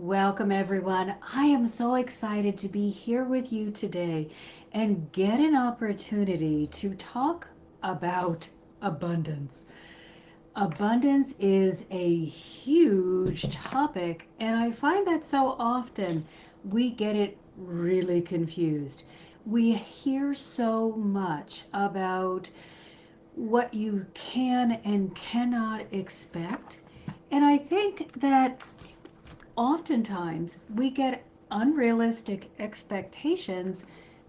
Welcome, everyone. I am so excited to be here with you today and get an opportunity to talk about abundance. Abundance is a huge topic, and I find that so often we get it really confused. We hear so much about what you can and cannot expect, and I think that oftentimes we get unrealistic expectations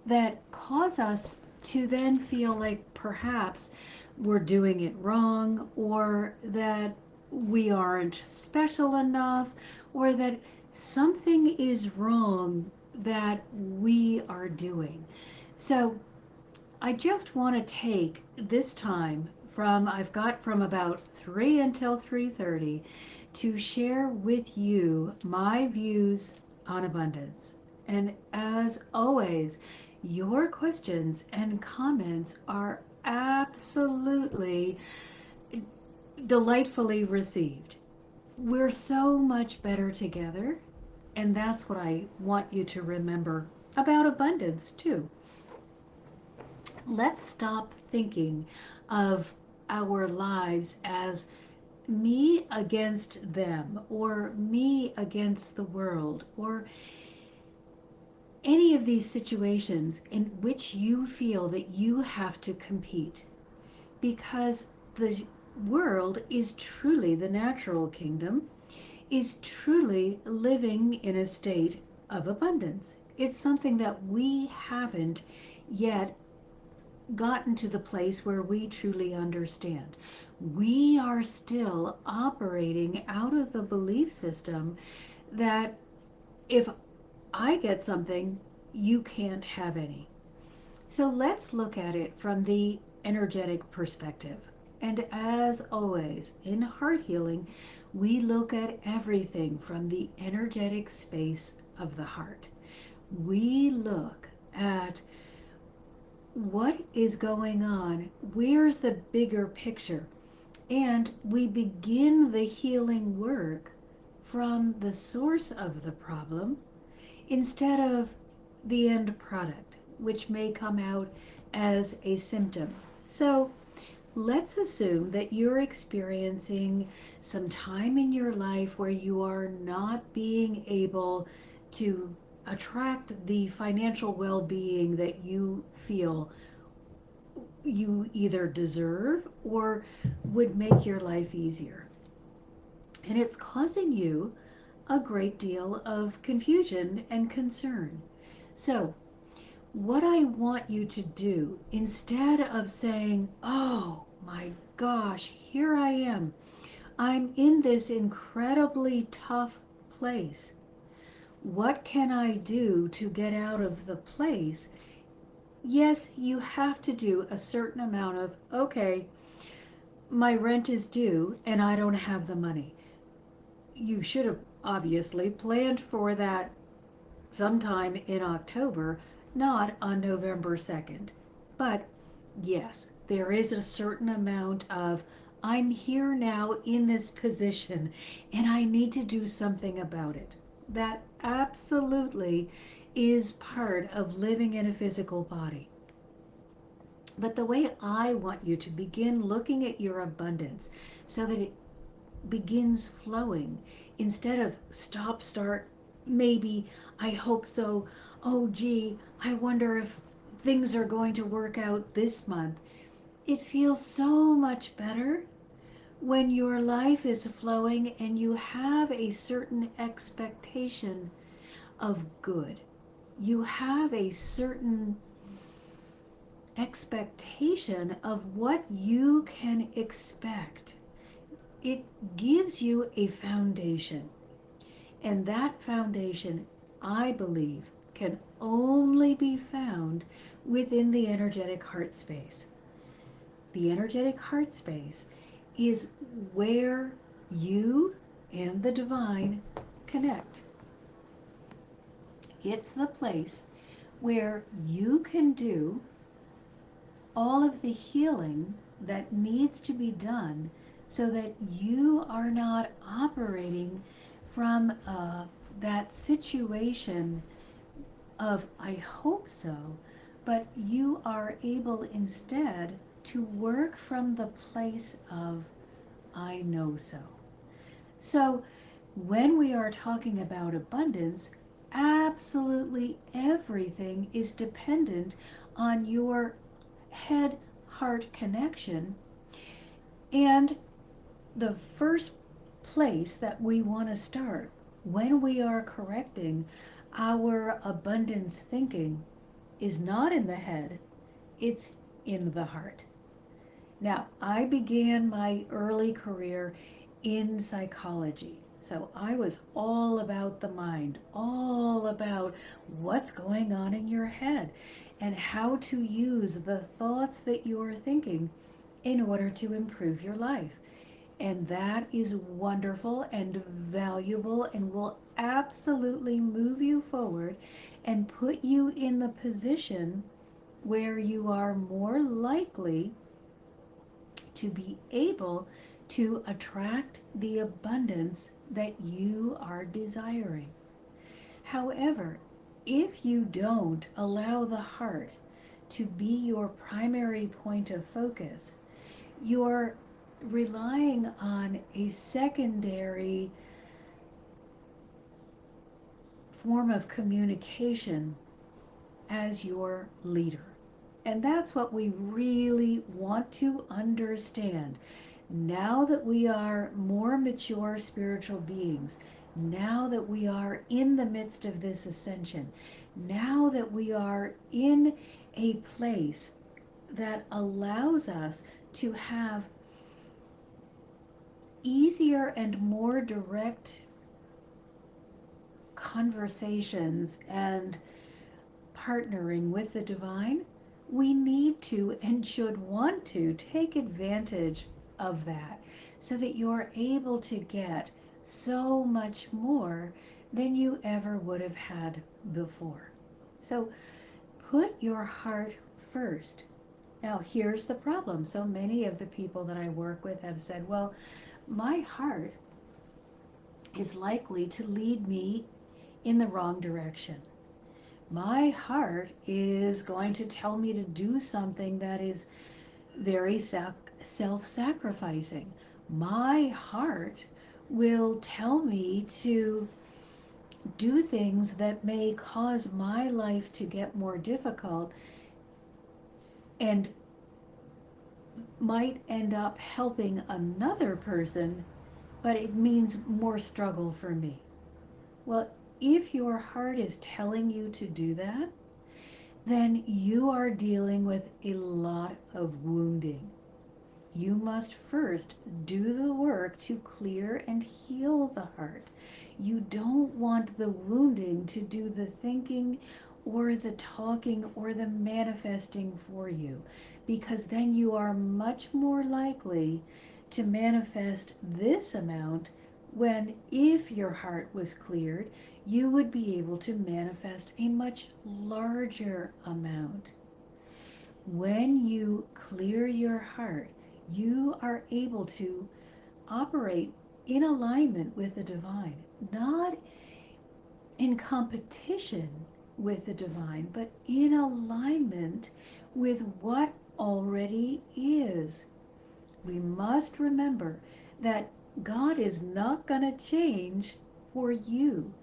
that cause us to then feel like perhaps we're doing it wrong, or that we aren't special enough, or that something is wrong that we are doing. So I just want to take this time I've got from about 3 until 3:30 to share with you my views on abundance. And as always, your questions and comments are absolutely delightfully received. We're so much better together, and that's what I want you to remember about abundance too. Let's stop thinking of our lives as me against them, or me against the world, or any of these situations in which you feel that you have to compete, because the world is truly, the natural kingdom is truly living in a state of abundance. It's something that we haven't yet gotten to the place where we truly understand. We are still operating out of the belief system that if I get something, you can't have any. So let's look at it from the energetic perspective. And as always, in heart healing, we look at everything from the energetic space of the heart. We look at what is going on, where's the bigger picture, and we begin the healing work from the source of the problem instead of the end product, which may come out as a symptom. So let's assume that you're experiencing some time in your life where you are not being able to attract the financial well being that you feel you either deserve or would make your life easier. And it's causing you a great deal of confusion and concern. So, what I want you to do, instead of saying, oh my gosh, here I am, I'm in this incredibly tough place. What can I do to get out of the place? Yes, you have to do a certain amount of, okay, my rent is due and I don't have the money. You should have obviously planned for that sometime in October, not on November 2nd. But yes, there is a certain amount of, I'm here now in this position and I need to do something about it. That absolutely is part of living in a physical body. But the way I want you to begin looking at your abundance so that it begins flowing instead of stop, start, maybe, I hope so, oh gee, I wonder if things are going to work out this month. It feels so much better when your life is flowing and you have a certain expectation of good. You have a certain expectation of what you can expect. It gives you a foundation. And that foundation, I believe, can only be found within the energetic heart space. The energetic heart space is where you and the divine connect. It's the place where you can do all of the healing that needs to be done so that you are not operating from a that situation of I hope so, but you are able instead to work from the place of I know so. So when we are talking about abundance, absolutely everything is dependent on your head heart connection. And the first place that we want to start when we are correcting our abundance thinking is not in the head, it's in the heart. Now, I began my early career in psychology. So I was all about the mind, all about what's going on in your head and how to use the thoughts that you're thinking in order to improve your life. And that is wonderful and valuable and will absolutely move you forward and put you in the position where you are more likely to be able to attract the abundance that you are desiring. However, if you don't allow the heart to be your primary point of focus, you're relying on a secondary form of communication as your leader. And that's what we really want to understand. Now that we are more mature spiritual beings, now that we are in the midst of this ascension, now that we are in a place that allows us to have easier and more direct conversations and partnering with the divine, we need to and should want to take advantage of that so that you're able to get so much more than you ever would have had before. So put your heart first. Now, here's the problem. So many of the people that I work with have said, well, my heart is likely to lead me in the wrong direction. My heart is going to tell me to do something that is very self sacrificing. My heart will tell me to do things that may cause my life to get more difficult and might end up helping another person, but it means more struggle for me. Well, if your heart is telling you to do that, then you are dealing with a lot of wounding. You must first do the work to clear and heal the heart. You don't want the wounding to do the thinking or the talking or the manifesting for you, because then you are much more likely to manifest this amount when, if your heart was cleared, you would be able to manifest a much larger amount. When you clear your heart, you are able to operate in alignment with the divine, not in competition with the divine, but in alignment with what already is. We must remember that God is not going to change for you.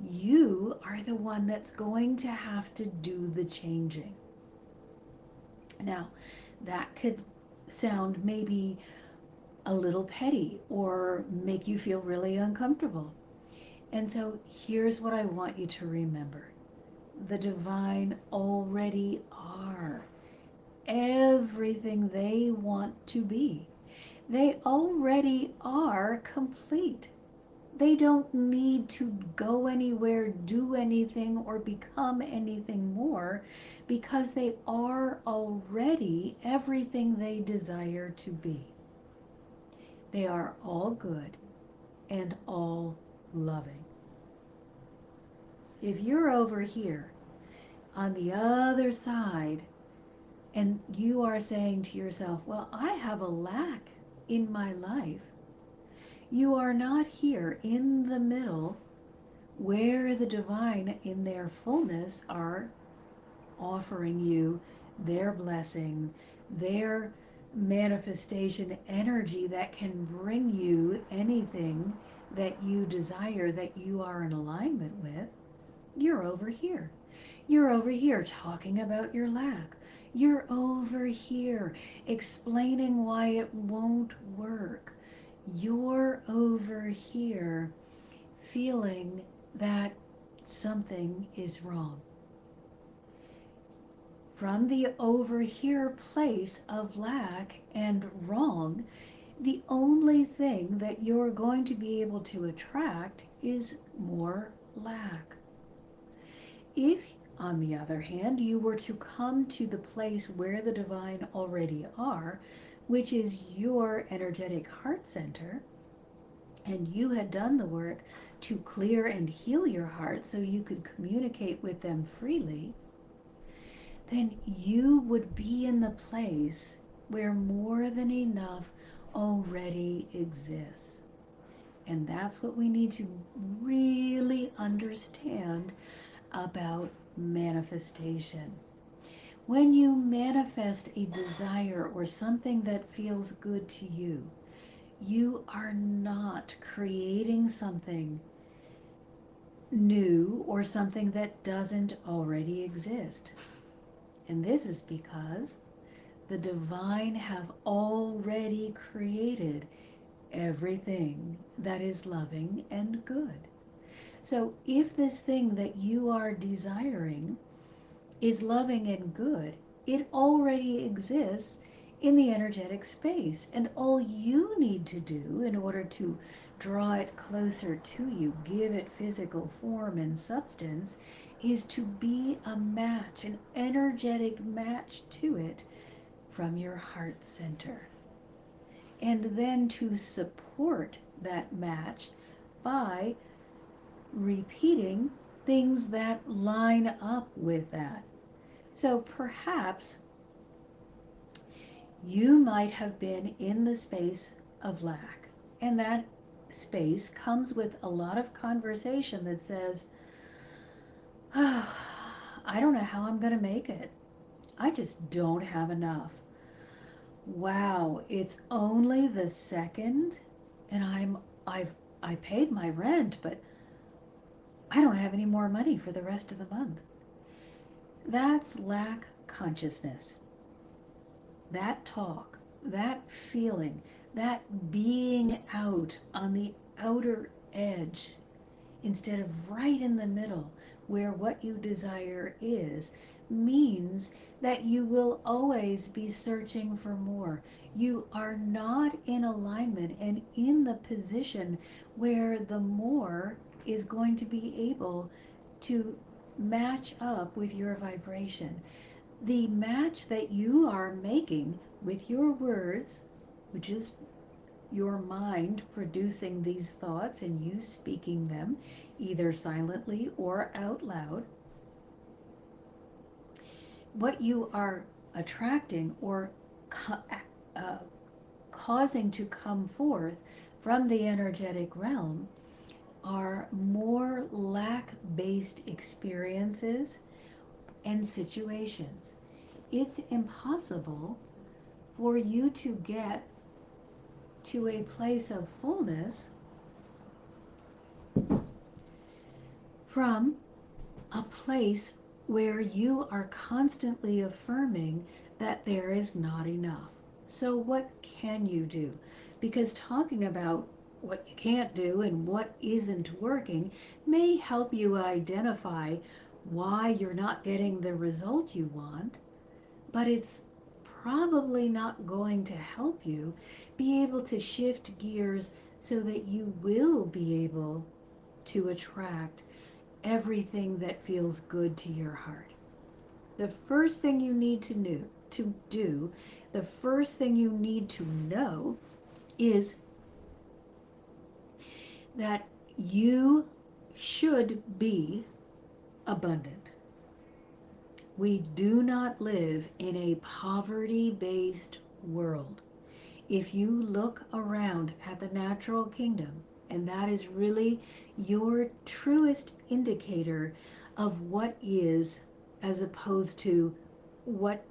You are the one that's going to have to do the changing. Now, that could sound maybe a little petty or make you feel really uncomfortable. And so here's what I want you to remember. The divine already are everything they want to be. They already are complete. They don't need to go anywhere, do anything, or become anything more because they are already everything they desire to be. They are all good and all loving. If you're over here on the other side and you are saying to yourself, well, I have a lack in my life, you are not here in the middle where the divine in their fullness are offering you their blessing, their manifestation energy that can bring you anything that you desire, that you are in alignment with, you're over here. You're over here talking about your lack. You're over here explaining why it won't work. You're over here feeling that something is wrong. From the over here place of lack and wrong, the only thing that you're going to be able to attract is more lack. If, on the other hand, you were to come to the place where the divine already are, which is your energetic heart center, and you had done the work to clear and heal your heart so you could communicate with them freely, then you would be in the place where more than enough already exists. And that's what we need to really understand about manifestation. When you manifest a desire or something that feels good to you, you are not creating something new or something that doesn't already exist. And this is because the divine have already created everything that is loving and good. So if this thing that you are desiring is loving and good, it already exists in the energetic space. And all you need to do in order to draw it closer to you, give it physical form and substance, is to be a match, an energetic match to it from your heart center. And then to support that match by repeating things that line up with that. So perhaps you might have been in the space of lack, and that space comes with a lot of conversation that says, oh, I don't know how I'm going to make it. I just don't have enough. Wow, it's only the second, and I've I paid my rent, but I don't have any more money for the rest of the month. That's lack consciousness. That talk, that feeling, that being out on the outer edge instead of right in the middle where what you desire is, means that you will always be searching for more. You are not in alignment and in the position where the more is going to be able to match up with your vibration. The match that you are making with your words, which is your mind producing these thoughts and you speaking them either silently or out loud, what you are attracting or uh, causing to come forth from the energetic realm are more lack based experiences and situations. It's impossible for you to get to a place of fullness from a place where you are constantly affirming that there is not enough. So, what can you do? Because talking about what you can't do and what isn't working may help you identify why you're not getting the result you want, but it's probably not going to help you be able to shift gears so that you will be able to attract everything that feels good to your heart. The first thing you need to do, the first thing you need to know is that you should be abundant. We do not live in a poverty-based world. If you look around at the natural kingdom, And that is really your truest indicator of what is, as opposed to what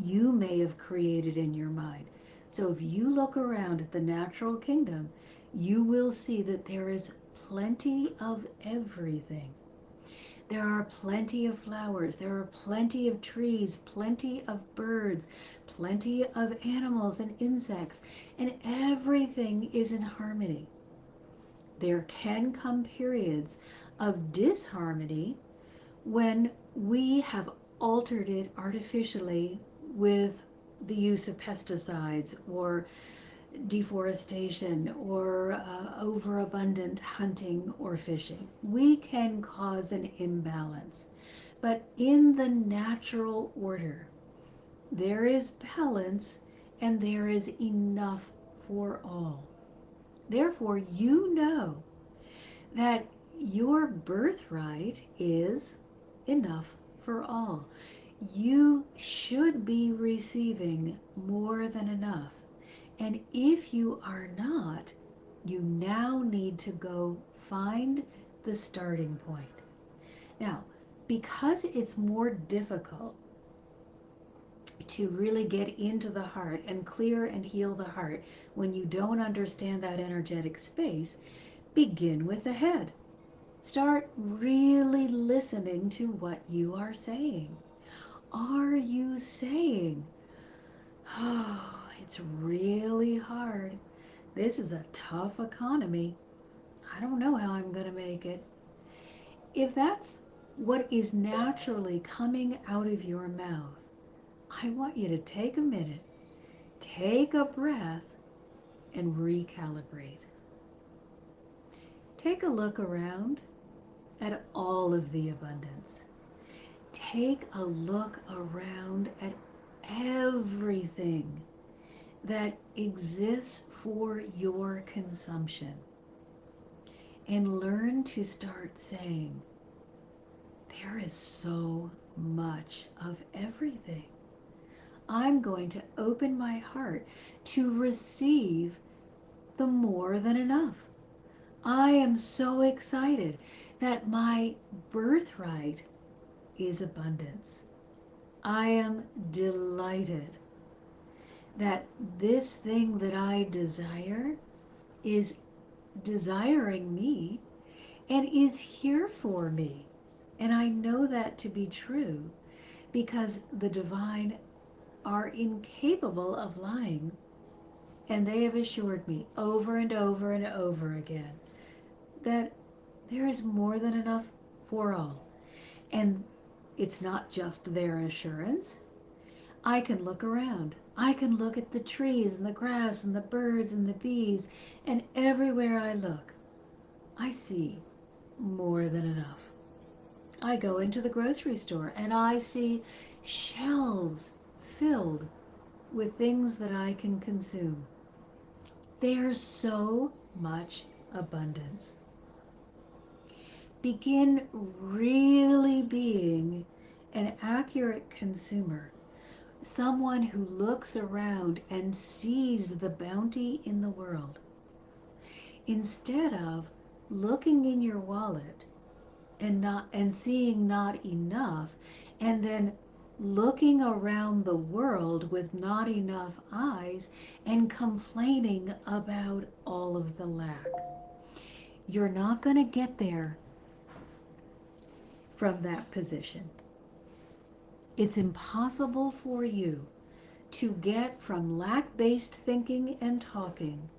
you may have created in your mind. So if you look around at the natural kingdom, you will see that there is plenty of everything. There are plenty of flowers, there are plenty of trees, plenty of birds, plenty of animals and insects, and everything is in harmony. There can come periods of disharmony when we have altered it artificially with the use of pesticides or deforestation or overabundant hunting or fishing. We can cause an imbalance. But in the natural order, there is balance and there is enough for all. Therefore, you know that your birthright is enough for all. You should be receiving more than enough. And if you are not, you now need to go find the starting point. Now, because it's more difficult to really get into the heart and clear and heal the heart when you don't understand that energetic space, begin with the head. Start really listening to what you are saying. Are you saying, oh, it's really hard. This is a tough economy. I don't know how I'm going to make it. If that's what is naturally coming out of your mouth, I want you to take a minute, take a breath, and recalibrate. Take a look around at all of the abundance. Take a look around at everything that exists for your consumption and learn to start saying, there is so much of everything. I'm going to open my heart to receive the more than enough. I am so excited that my birthright is abundance. I am delighted that this thing that I desire is desiring me and is here for me. And I know that to be true because the divine are incapable of lying, and they have assured me over and over and over again that there is more than enough for all. And it's not just their assurance. I can look around. I can look at the trees and the grass and the birds and the bees, and everywhere I look, I see more than enough. I go into the grocery store and I see shelves filled with things that I can consume. There's so much abundance. Begin really being an accurate consumer, someone who looks around and sees the bounty in the world instead of looking in your wallet and seeing not enough and then looking around the world with not enough eyes and complaining about all of the lack. You're not going to get there from that position. It's impossible for you to get from lack-based thinking and talking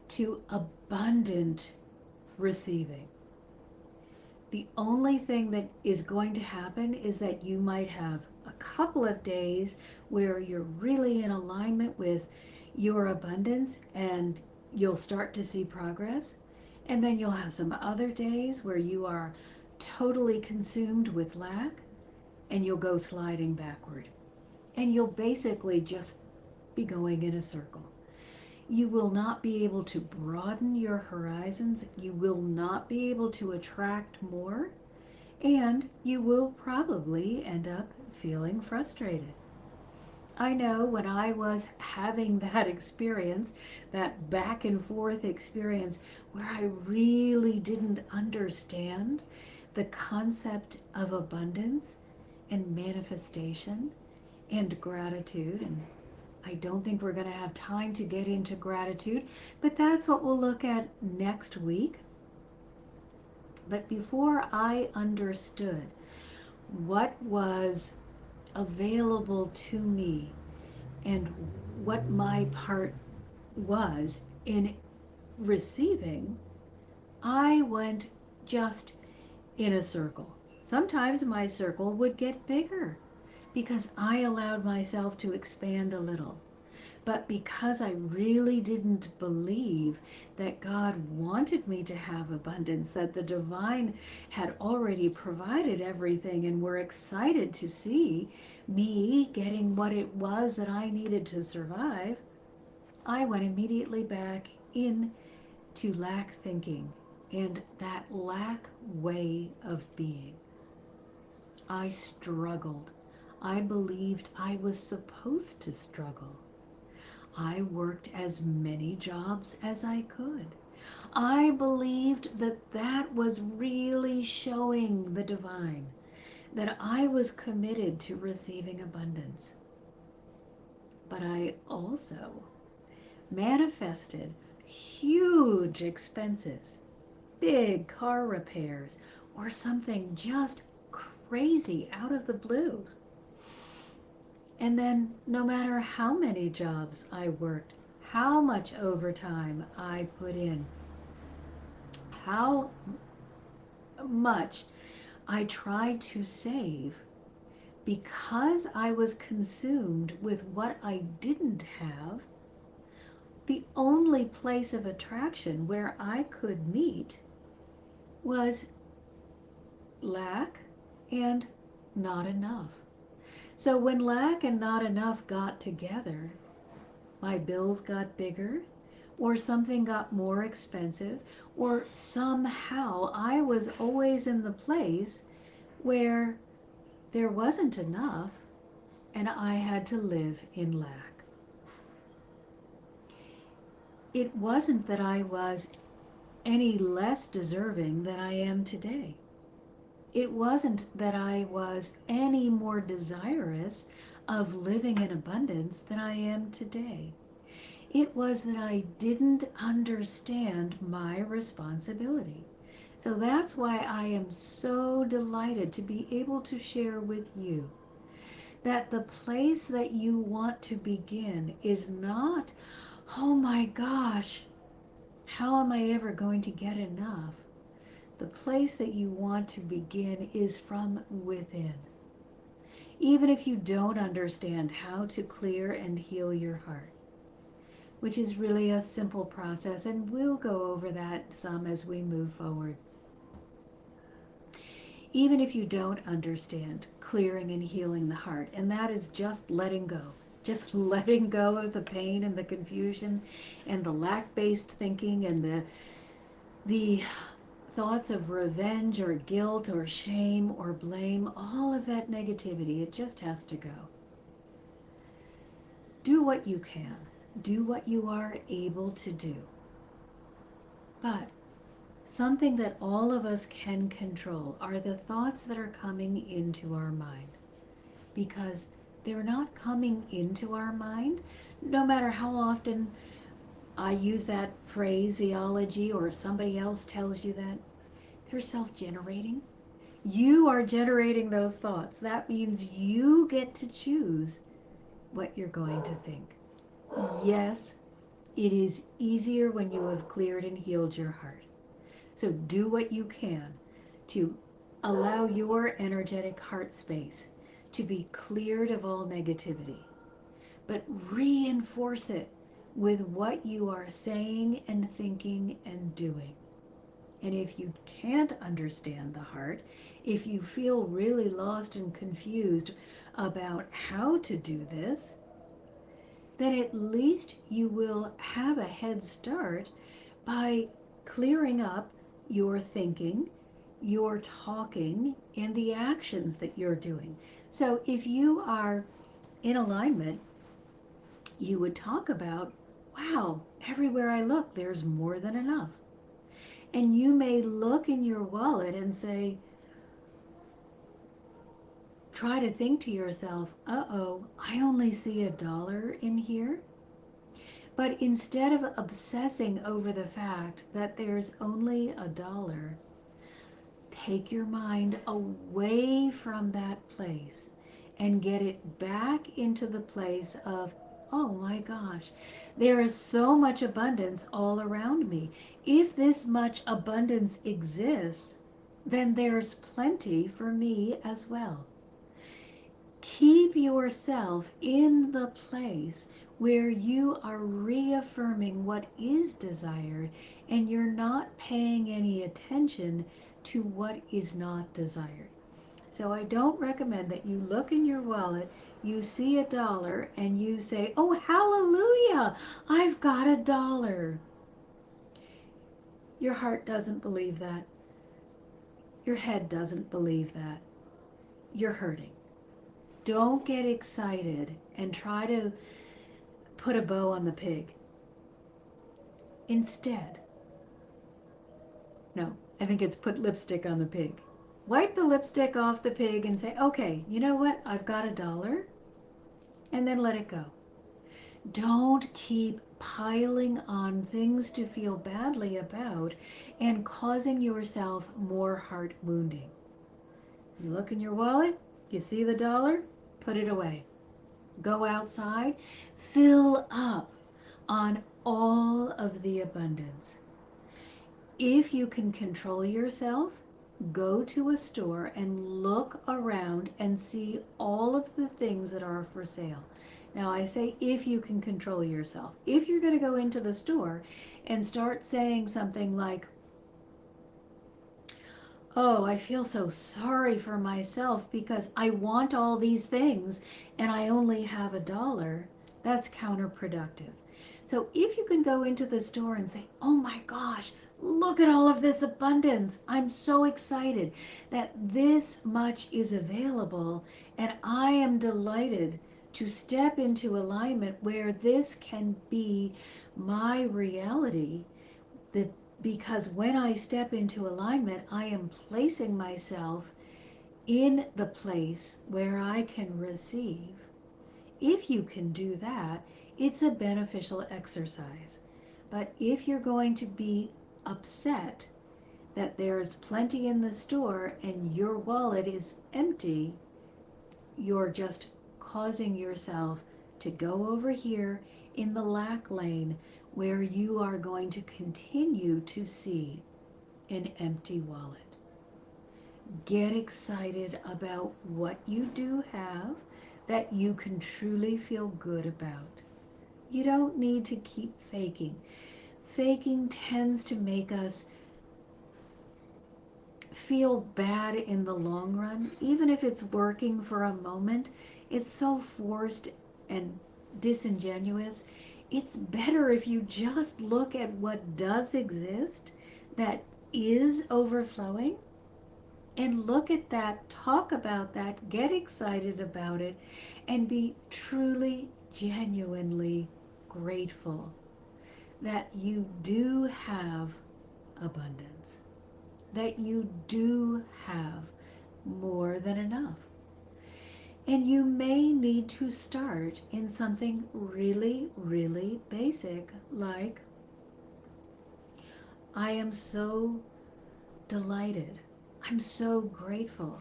to abundant receiving. The only thing that is going to happen is that you might have a couple of days where you're really in alignment with your abundance and you'll start to see progress. And then you'll have some other days where you are totally consumed with lack and you'll go sliding backward. And you'll basically just be going in a circle. You will not be able to broaden your horizons. You will not be able to attract more. And you will probably end up feeling frustrated. I know when I was having that experience, that back and forth experience, where I really didn't understand the concept of abundance and manifestation and gratitude. And I don't think we're going to have time to get into gratitude, but that's what we'll look at next week. But before I understood what was available to me and what my part was in receiving, I went just in a circle. Sometimes my circle would get bigger because I allowed myself to expand a little. But because I really didn't believe that God wanted me to have abundance, that the divine had already provided everything, and were excited to see me getting what it was that I needed to survive, I went immediately back into lack thinking and that lack way of being. I struggled. I believed I was supposed to struggle. I worked as many jobs as I could. I believed that that was really showing the divine that I was committed to receiving abundance. But I also manifested huge expenses, big car repairs, or something just crazy out of the blue. And then, no matter how many jobs I worked, how much overtime I put in, how much I tried to save, because I was consumed with what I didn't have, the only place of attraction where I could meet was lack and not enough. So when lack and not enough got together, my bills got bigger, or something got more expensive, or somehow I was always in the place where there wasn't enough and I had to live in lack. It wasn't that I was any less deserving than I am today. It wasn't that I was any more desirous of living in abundance than I am today. It was that I didn't understand my responsibility. So that's why I am so delighted to be able to share with you that the place that you want to begin is not, oh my gosh, how am I ever going to get enough? The place that you want to begin is from within. Even if you don't understand how to clear and heal your heart, which is really a simple process, and we'll go over that some as we move forward. Even if you don't understand clearing and healing the heart, and that is just letting go. Just letting go of the pain and the confusion and the lack-based thinking and the thoughts of revenge or guilt or shame or blame, all of that negativity, it just has to go. Do what you can. Do what you are able to do. But something that all of us can control are the thoughts that are coming into our mind, because they're not coming into our mind no matter how often I use that phraseology or somebody else tells you that. They're self-generating. You are generating those thoughts. That means you get to choose what you're going to think. Yes, it is easier when you have cleared and healed your heart. So do what you can to allow your energetic heart space to be cleared of all negativity, but reinforce it with what you are saying and thinking and doing. And if you can't understand the heart, if you feel really lost and confused about how to do this, then at least you will have a head start by clearing up your thinking, your talking, and the actions that you're doing. So if you are in alignment, you would talk about, wow, everywhere I look, there's more than enough. And you may look in your wallet and say, try to think to yourself, uh-oh, I only see $1 in here. But instead of obsessing over the fact that there's only $1, take your mind away from that place and get it back into the place of, oh my gosh, there is so much abundance all around me. If this much abundance exists, then there's plenty for me as well. Keep yourself in the place where you are reaffirming what is desired and you're not paying any attention to what is not desired. So I don't recommend that you look in your wallet, you see $1, and you say, oh, hallelujah, I've got $1. Your heart doesn't believe that. Your head doesn't believe that. You're hurting. Don't get excited and try to put a bow on the pig. Instead, no, I think it's put lipstick on the pig. Wipe the lipstick off the pig and say, okay, you know what? I've got $1, and then let it go. Don't keep piling on things to feel badly about and causing yourself more heart wounding. You look in your wallet, you see the dollar, put it away. Go outside, fill up on all of the abundance. If you can control yourself, go to a store and look around and see all of the things that are for sale. Now, I say if you can control yourself. If you're going to go into the store and start saying something like, oh, I feel so sorry for myself because I want all these things and I only have $1, that's counterproductive. So if you can go into the store and say, oh my gosh, look at all of this abundance. I'm so excited that this much is available, and I am delighted to step into alignment where this can be my reality. The Because when I step into alignment, I am placing myself in the place where I can receive. If you can do that, it's a beneficial exercise. But if you're going to be upset that there's plenty in the store and your wallet is empty, you're just causing yourself to go over here in the lack lane where you are going to continue to see an empty wallet. Get excited about what you do have that you can truly feel good about. You don't need to keep faking. Faking tends to make us feel bad in the long run, even if it's working for a moment. It's so forced and disingenuous. It's better if you just look at what does exist that is overflowing and look at that, talk about that, get excited about it, and be truly, genuinely grateful that you do have abundance, that you do have more than enough. And you may need to start in something really, really basic, like, I am so delighted, I'm so grateful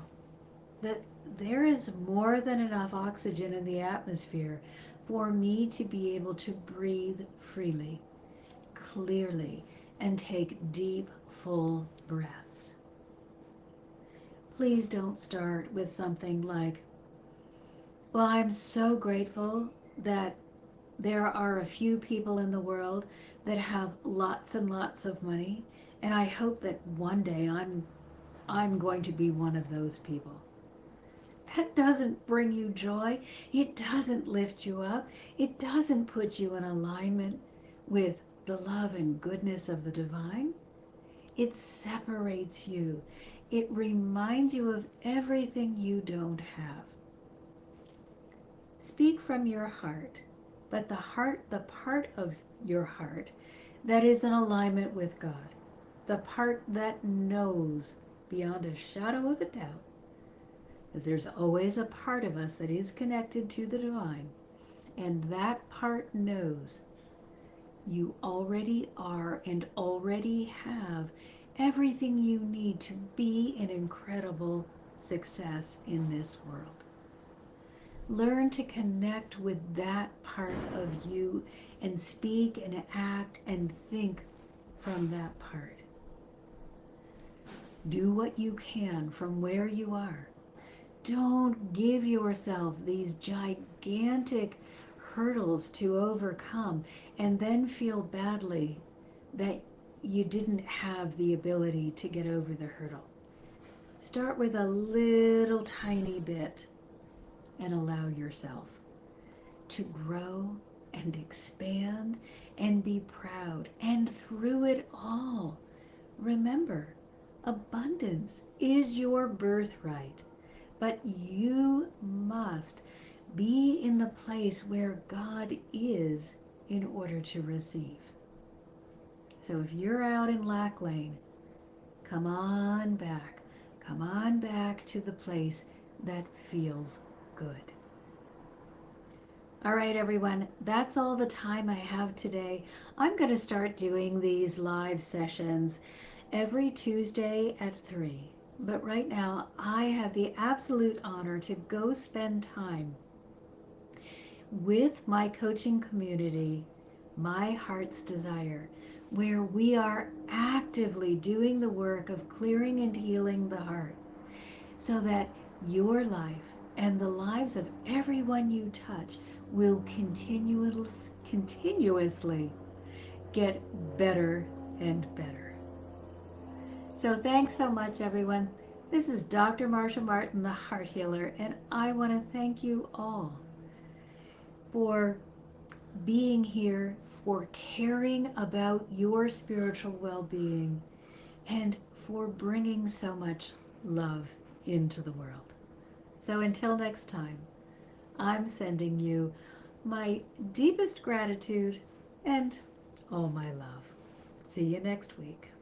that there is more than enough oxygen in the atmosphere for me to be able to breathe freely, clearly, and take deep, full breaths. Please don't start with something like, well, I'm so grateful that there are a few people in the world that have lots and lots of money, and I hope that one day I'm going to be one of those people. That doesn't bring you joy. It doesn't lift you up. It doesn't put you in alignment with the love and goodness of the divine. It separates you. It reminds you of everything you don't have. Speak from your heart, but the part of your heart that is in alignment with God, the part that knows beyond a shadow of a doubt, as there's always a part of us that is connected to the divine, and that part knows you already are and already have everything you need to be an incredible success in this world. Learn to connect with that part of you and speak and act and think from that part. Do what you can from where you are. Don't give yourself these gigantic hurdles to overcome and then feel badly that you didn't have the ability to get over the hurdle. Start with a little tiny bit and allow yourself to grow and expand and be proud. And through it all, remember, abundance is your birthright, but you must be in the place where God is in order to receive. So if you're out in lack lane, come on back. Come on back to the place that feels good. All right, everyone, that's all the time I have today. I'm going to start doing these live sessions every Tuesday at 3. But right now, I have the absolute honor to go spend time with my coaching community, My Heart's Desire, where we are actively doing the work of clearing and healing the heart so that your life and the lives of everyone you touch will continuously get better and better. So thanks so much, everyone. This is Dr. Marcia Martin, the Heart Healer, and I want to thank you all for being here, for caring about your spiritual well-being, and for bringing so much love into the world. So until next time, I'm sending you my deepest gratitude and all my love. See you next week.